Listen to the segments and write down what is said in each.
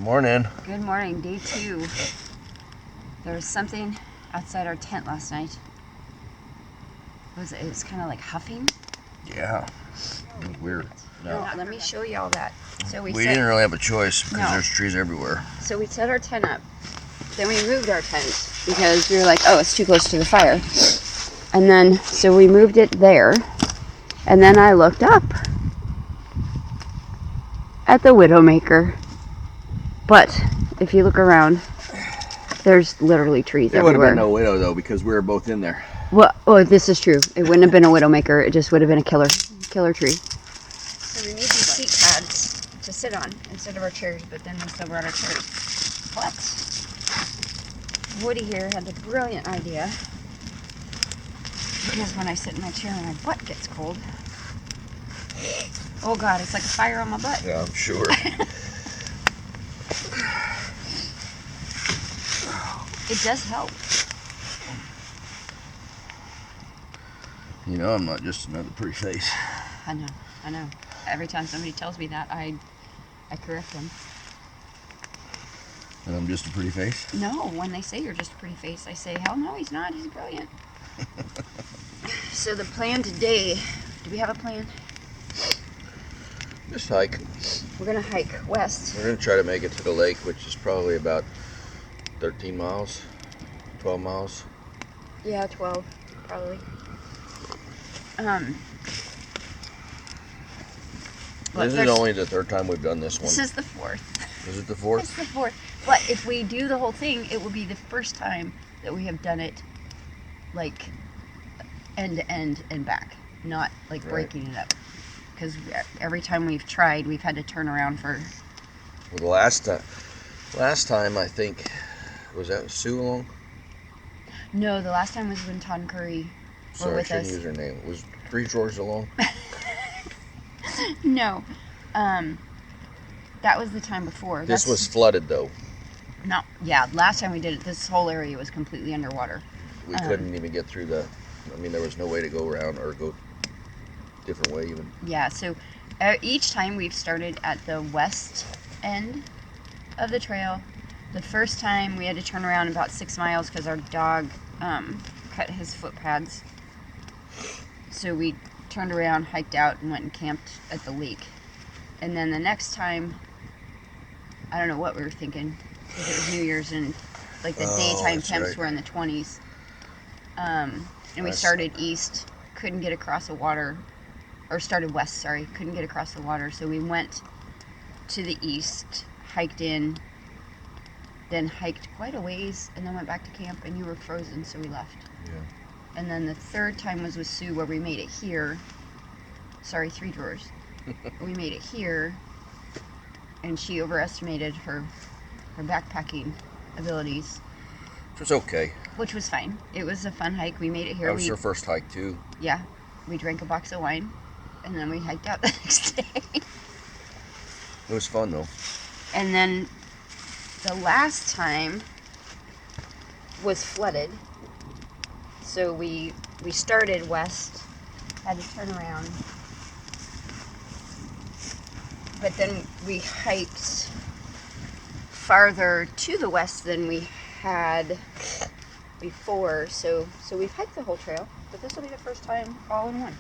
Morning. Good morning, day 2. There was something outside our tent last night. It was kind of like huffing. Yeah. Weird. No. Let me show you all that. So We didn't really have a choice because there's trees everywhere. So we set our tent up. Then we moved our tent because we were like, oh, it's too close to the fire. And then, so we moved it there. And then I looked up at the Widowmaker. But if you look around, there's literally trees everywhere. There would have been no widow though because we were both in there. Well, oh, this is true. It wouldn't have been a Widowmaker. It just would have been a killer tree. So we made these seat pads to sit on instead of our chairs, but then we still brought our chairs. But Woody here had a brilliant idea, because when I sit in my chair my butt gets cold. Oh God, it's like a fire on my butt. Yeah, I'm sure. It does help. You know, I'm not just another pretty face. I know. Every time somebody tells me that, I correct them. And I'm just a pretty face? No, when they say you're just a pretty face, I say, hell no, he's not. He's brilliant. So the plan today, do we have a plan? Just hike. We're going to hike west. We're going to try to make it to the lake, which is probably about 13 miles, 12 miles. Yeah, 12, probably. This is only the third time we've done this one. This is the 4th. Is it the 4th? It's the 4th. But if we do the whole thing, it will be the first time that we have done it, like, end to end and back. Not, like, breaking it up. Because every time we've tried, we've had to turn around for... Well, the last time, I think, was that Sue along? No, the last time was when Ton Curry were with us. Sorry, I shouldn't use her name. Was Three Drawers along? No. That was the time before. This was flooded, though. No, yeah, last time we did it, this whole area was completely underwater. We couldn't even get through there was no way to go around or go different way even. Yeah, so each time we've started at the west end of the trail. The first time we had to turn around about 6 miles because our dog cut his foot pads. So we turned around, hiked out, and went and camped at the lake. And then the next time, I don't know what we were thinking, because it was New Year's and like the daytime temps were in the 20s. And we started east, couldn't get across the water, or started west, sorry, couldn't get across the water. So we went to the east, hiked in, then hiked quite a ways, and then went back to camp, and you were frozen, so we left. Yeah. And then the third time was with Sue, where we made it here. Sorry, Three Drawers. We made it here, and she overestimated her backpacking abilities. Which was okay. Which was fine. It was a fun hike. We made it here. That was your first hike, too. Yeah. We drank a box of wine, and then we hiked out the next day. It was fun, though. And then the last time was flooded. So we started west, had to turn around. But then we hiked farther to the west than we had before. So we've hiked the whole trail, but this will be the first time all in one.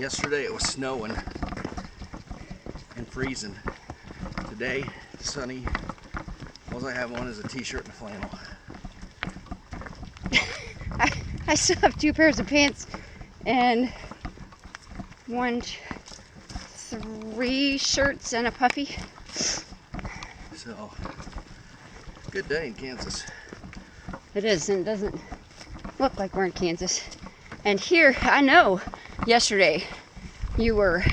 Yesterday it was snowing and freezing. Today, sunny. All I have on is a t-shirt and a flannel. I still have 2 pairs of pants and 3 shirts and a puffy. So, good day in Kansas. It is, and it doesn't look like we're in Kansas. And here, I know, yesterday you were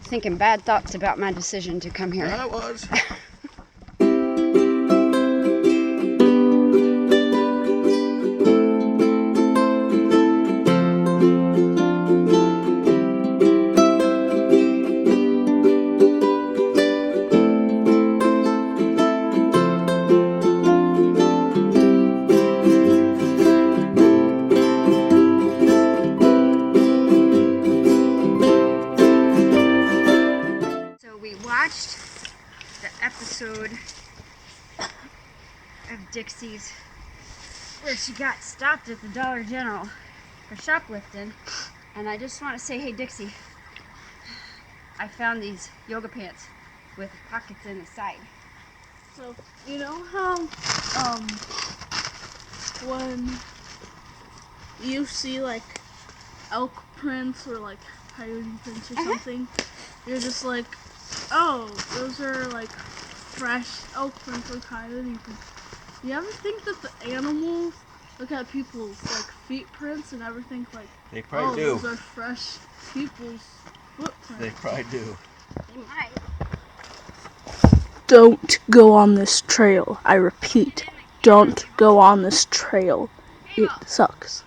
thinking bad thoughts about my decision to come here. I was. Watched the episode of Dixie's where she got stopped at the Dollar General for shoplifting, and I just want to say, hey Dixie, I found these yoga pants with pockets in the side. So, you know how when you see like elk prints or like coyote prints or something, you're just like, oh, those are like fresh elk prints or coyote prints. You ever think that the animals look at people's like feet prints and ever think like, They oh, probably do. those are fresh people's footprints? They probably do. They might. Don't go on this trail. I repeat, don't go on this trail. It sucks.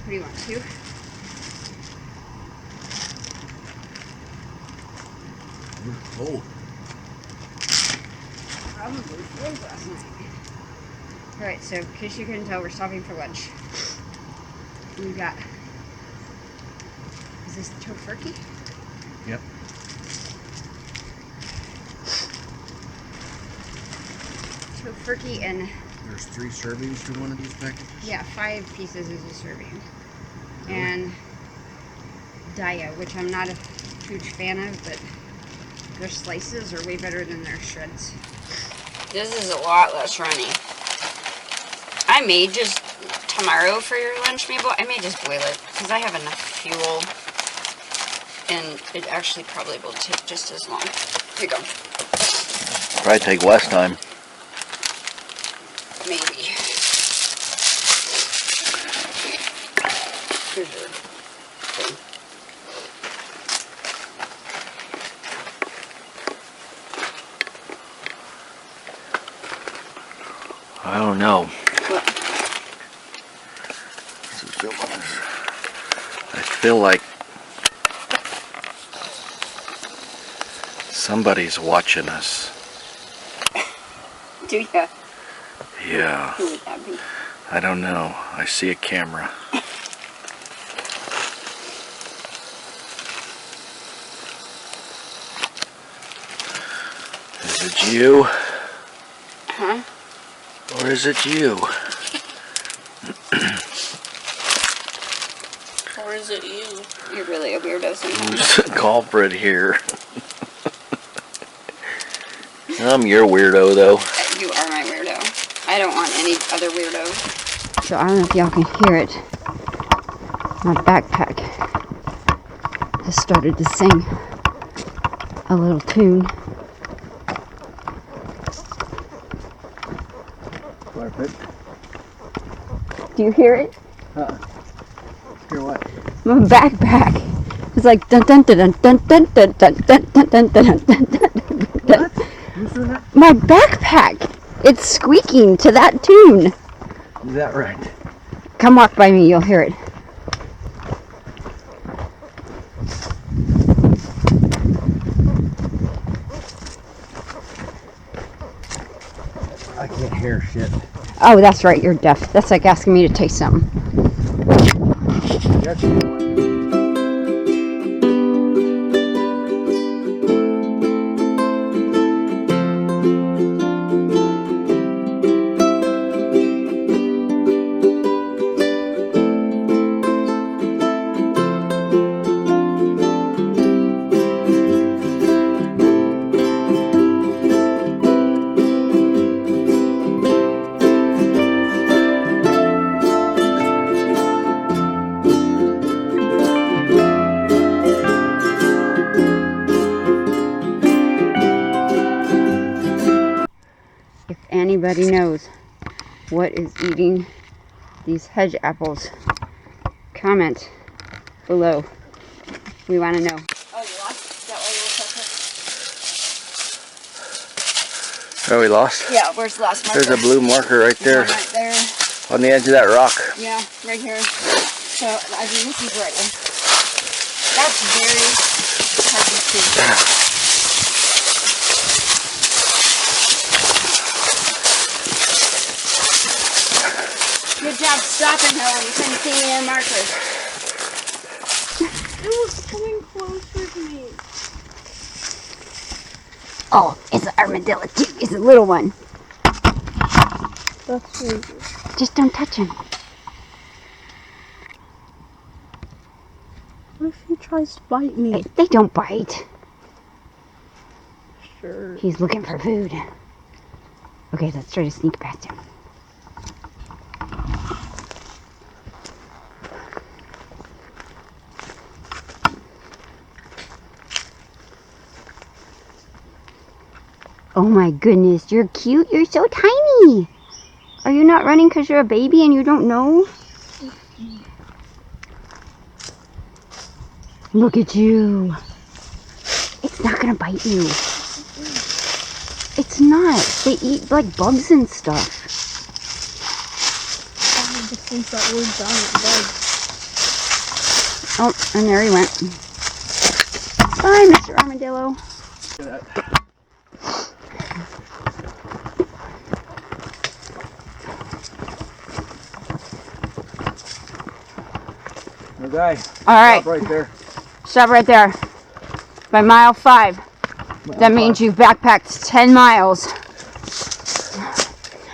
What do you want, 2? Oh, Probably 4 last night. Alright, so in case you couldn't tell, we're stopping for lunch. We've got... Is this tofurkey? yep. Tofurkey and... There's 3 servings for one of these packages. Yeah, 5 pieces is a serving. And Daya, which I'm not a huge fan of, but their slices are way better than their shreds. This is a lot less runny. I may just, tomorrow for your lunch, Mabel, I may just boil it, because I have enough fuel, and it actually probably will take just as long. Here you go. Probably take less time. Maybe. Here's your thing. I don't know. What? I feel like somebody's watching us. Do ya? Yeah. Who would that be? I don't know. I see a camera. Is it you? Huh? Or is it you? Or is it you? You're really a weirdo sometimes. Who's the culprit here? I'm your weirdo though. You are my weirdo. I don't want any other weirdo. So I don't know if y'all can hear it. My backpack has started to sing a little tune. Do you hear it? Hear what? My backpack. It's like dun dun dun dun dun dun dun dun dun dun dun dun dun. My backpack. It's squeaking to that tune. Is that right? Come walk by me, you'll hear it. I can't hear shit. Oh, that's right, you're deaf. That's like asking me to taste something. If anybody knows what is eating these hedge apples, comment below. We want to know. Oh, you lost? Is that why you were Are we lost? Yeah, where's the last marker? There's a blue marker right there One right there. on the edge of that rock. Yeah, right here. So, I mean, this is right. That's very hard to see. Good job stopping her when you couldn't see any markers. It was coming closer to me. Oh, it's an armadillo too. It's a little one. That's crazy. Just don't touch him. What if he tries to bite me? They don't bite. Sure. He's looking for food. Okay, let's try to sneak past him. Oh my goodness, you're cute. You're so tiny. Are you not running because you're a baby and you don't know? Look at you. It's not going to bite you. It's not. They eat like bugs and stuff. I just think that word giant bug. Oh, and there he went. Bye, Mr. Armadillo. Okay. All right. Stop right there. Stop right there. By mile 5. That means you've backpacked 10 miles.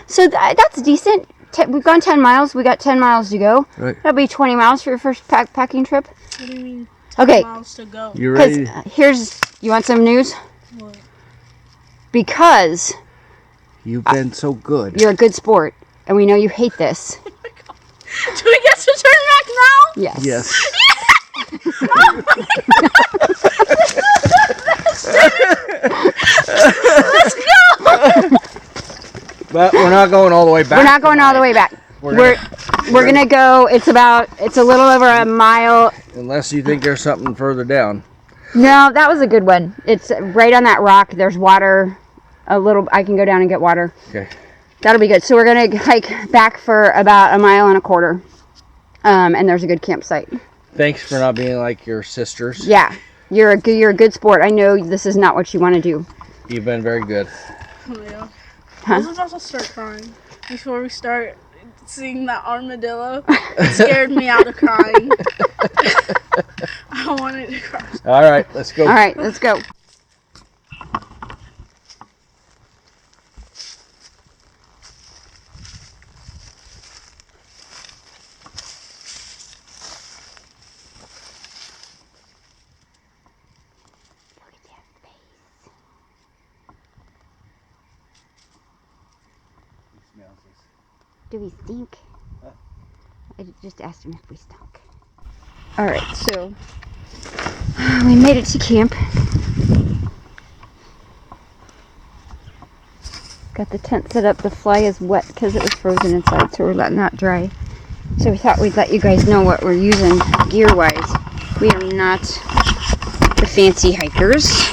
So that's decent. We've gone 10 miles. We got 10 miles to go. Right. That'll be 20 miles for your first backpacking trip. What do you mean? Okay. Miles to go. You ready? You want some news? What? Because You've been so good. you're a good sport, and we know you hate this. Do we get to turn back now? Yes. Yes. Let's go! But we're not going all the way back. We're not going all the way back. We're gonna go. It's a little over a mile. Unless you think there's something further down. No, that was a good one. It's right on that rock. There's water. I can go down and get water. Okay. That'll be good. So we're gonna hike back for about 1.25 miles. And there's a good campsite. Thanks for not being like your sisters. Yeah, you're a good sport. I know this is not what you want to do. You've been very good. Oh, yeah. Huh? I was about to start crying before we start seeing that armadillo. It scared me out of crying. I wanted to cry. All right, let's go. All right, let's go. Do we stink? Huh? I just asked him if we stunk. Alright, so we made it to camp. Got the tent set up. The fly is wet because it was frozen inside, so we're letting that dry. So we thought we'd let you guys know what we're using gear-wise. We are not the fancy hikers.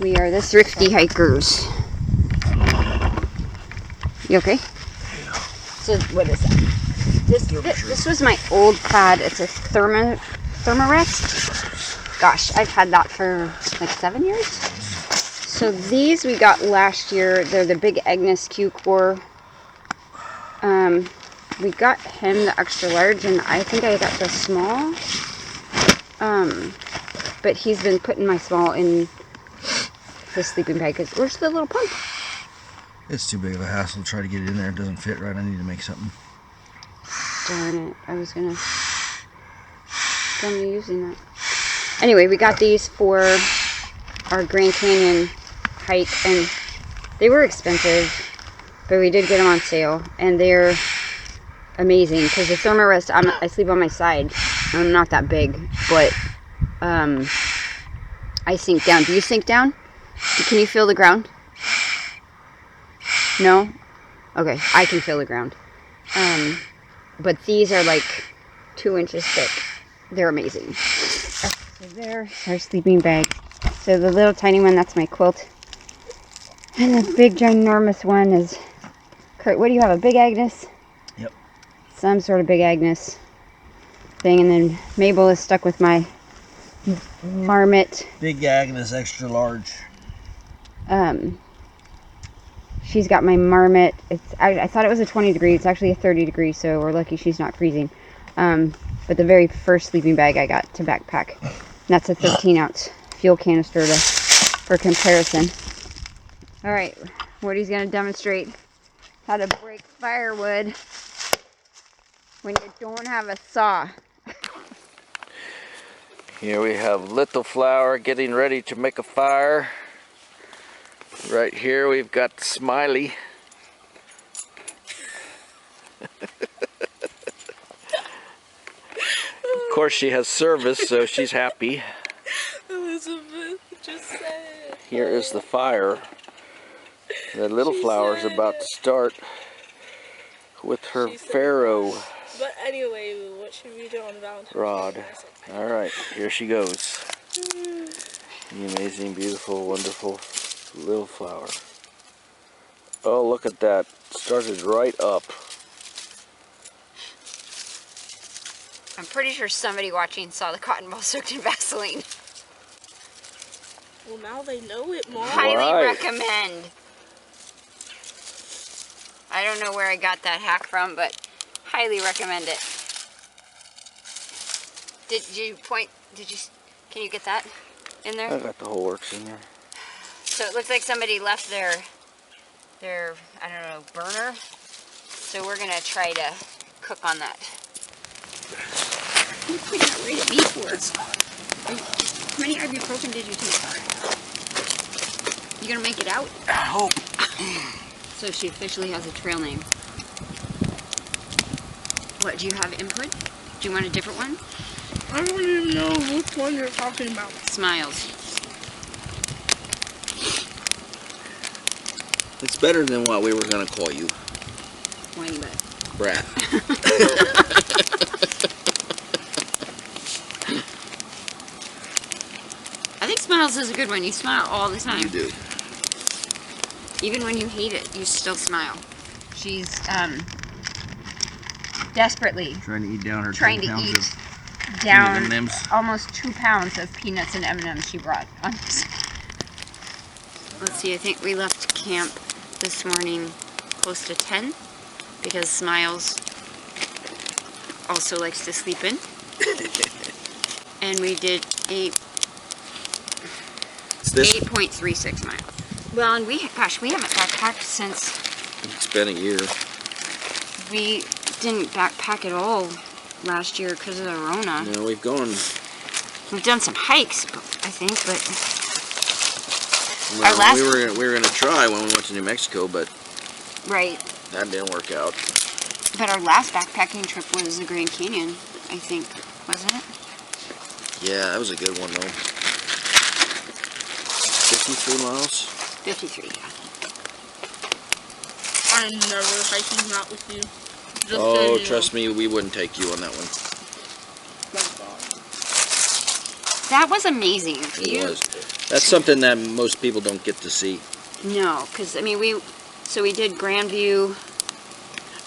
We are the thrifty hikers. You okay? So what is that? This was my old pad. It's a Thermarest. Gosh, I've had that for like 7 years. So these we got last year. They're the Big Agnes Q-Core. We got him the extra large, and I think I got the small. But he's been putting my small in his sleeping bag. Cause where's the little pump? It's too big of a hassle to try to get it in there. It doesn't fit right. I need to make something. Darn it. I was gonna film you using that. Anyway, we got these for our Grand Canyon hike, and they were expensive, but we did get them on sale, and they're amazing because the Thermarest, I sleep on my side. I'm not that big, but I sink down. Do you sink down? Can you feel the ground? No? Okay, I can feel the ground. But these are like 2 inches thick. They're amazing. So there's our sleeping bag. So the little tiny one, that's my quilt. And the big ginormous one is, Kurt, what do you have, a Big Agnes? Yep. Some sort of Big Agnes thing. And then Mabel is stuck with my Marmot. Big Agnes extra large. She's got my Marmot. I thought it was a 20 degree. It's actually a 30 degree, so we're lucky she's not freezing. But the very first sleeping bag I got to backpack. And that's a 13-ounce fuel canister for comparison. All right, Woody's going to demonstrate how to break firewood when you don't have a saw. Here we have Little Flower getting ready to make a fire. Right here we've got Smiley. Of course she has service, so she's happy. Elizabeth just said. Here is the fire. The Little Flower's about to start with her Pharaoh But anyway, what should we do on Valentine's rod. Day? Alright, here she goes. The amazing, beautiful, wonderful Little Flower. Oh, look at that. Started right up. I'm pretty sure somebody watching saw the cotton ball soaked in Vaseline. Well, now they know it, Mom. Highly Right. recommend. I don't know where I got that hack from, but highly recommend it. Can you get that in there? I got the whole works in there. So it looks like somebody left their I don't know, burner. So we're gonna try to cook on that. What did you put that right at me for? How many ibuprofen did you take? You gonna make it out? I hope. So she officially has a trail name. What, do you have input? Do you want a different one? I don't even know which one you're talking about. Smiles. It's better than what we were gonna call you, Whiny butt. Brat. I think Smiles is a good one. You smile all the time. You do. Even when you hate it, you still smile. She's desperately Trying to eat down her trying 10 to pounds eat of down M&Ms. almost 2 pounds of peanuts and M&Ms she brought on this. Let's see, I think we left camp this morning close to 10 because Smiles also likes to sleep in. And we did 8.36 miles. Well, and we haven't backpacked since It's been a year. we didn't backpack at all last year because of the Rona. No, we've gone. We've done some hikes, I think, but Well, Our last- we were gonna try when we went to New Mexico, but right. that didn't work out. But our last backpacking trip was the Grand Canyon, I think, wasn't it? Yeah, that was a good one though. 53 miles. 53, yeah. I'm never hiking that with you. Just so Oh, you know. trust me, we wouldn't take you on that one. Thank God. That was amazing. It was. That's something that most people don't get to see. No, because, I mean, we did Grandview.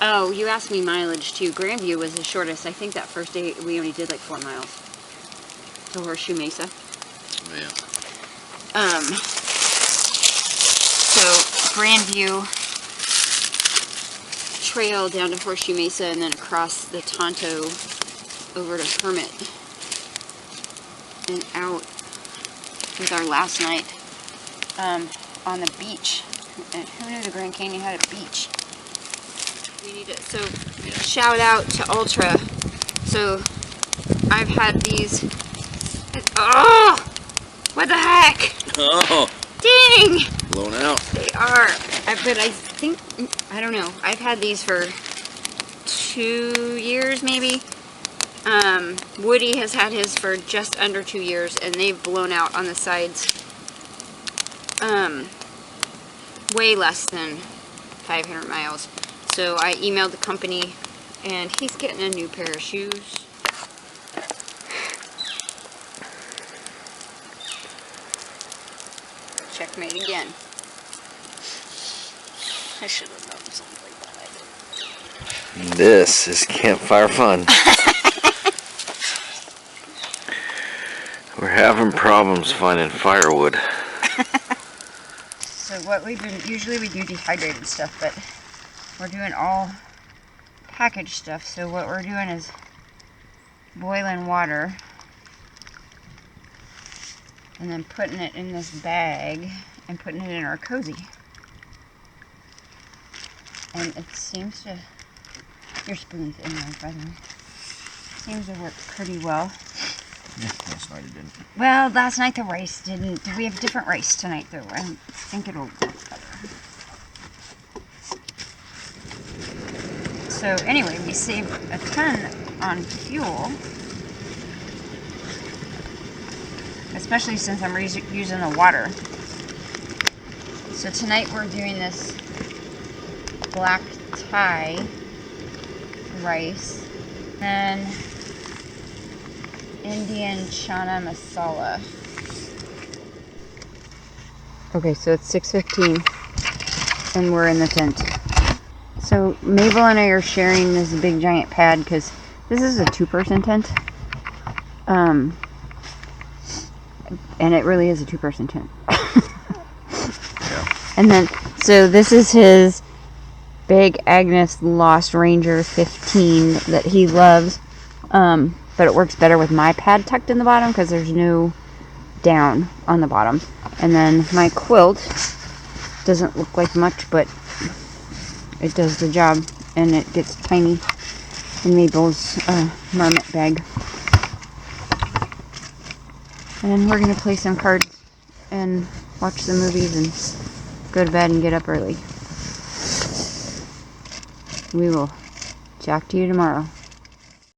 Oh, you asked me mileage, too. Grandview was the shortest. I think that first day we only did like 4 miles to Horseshoe Mesa. Yeah. So Grandview trail down to Horseshoe Mesa and then across the Tonto over to Hermit and out with our last night on the beach. And who knew the Grand Canyon had a beach? We need it. So shout out to Ultra. So I've had these. Oh, what the heck? Oh, Dang! blown out. They are, but I think, I don't know. I've had these for 2 years, maybe. Woody has had his for just under 2 years, and they've blown out on the sides. Way less than 500 miles. So I emailed the company, and he's getting a new pair of shoes. Checkmate again. I should have done something that I didn't. This is campfire fun. We're having problems finding firewood. So what we do, usually we do dehydrated stuff, but we're doing all packaged stuff. So what we're doing is boiling water and then putting it in this bag and putting it in our cozy. And it seems to, your spoon's in there, by the way. Seems to work pretty well. Yeah, last night it didn't. Well, last night the rice didn't. We have different rice tonight, though. I think it'll work better. So anyway, we saved a ton on fuel, especially since I'm using the water. So tonight we're doing this black Thai rice and Indian chana masala. Okay, so it's 6:15 and we're in the tent. So Mabel and I are sharing this big giant pad because This is a 2-person tent. And it really is a 2-person tent. And then, so this is his big Agnes Lost Ranger 15 that he loves. But it works better with my pad tucked in the bottom because there's no down on the bottom. And then my quilt doesn't look like much, but it does the job. And it gets tiny in Mabel's marmot bag. And we're going to play some cards and watch the movies and go to bed and get up early. We will talk to you tomorrow.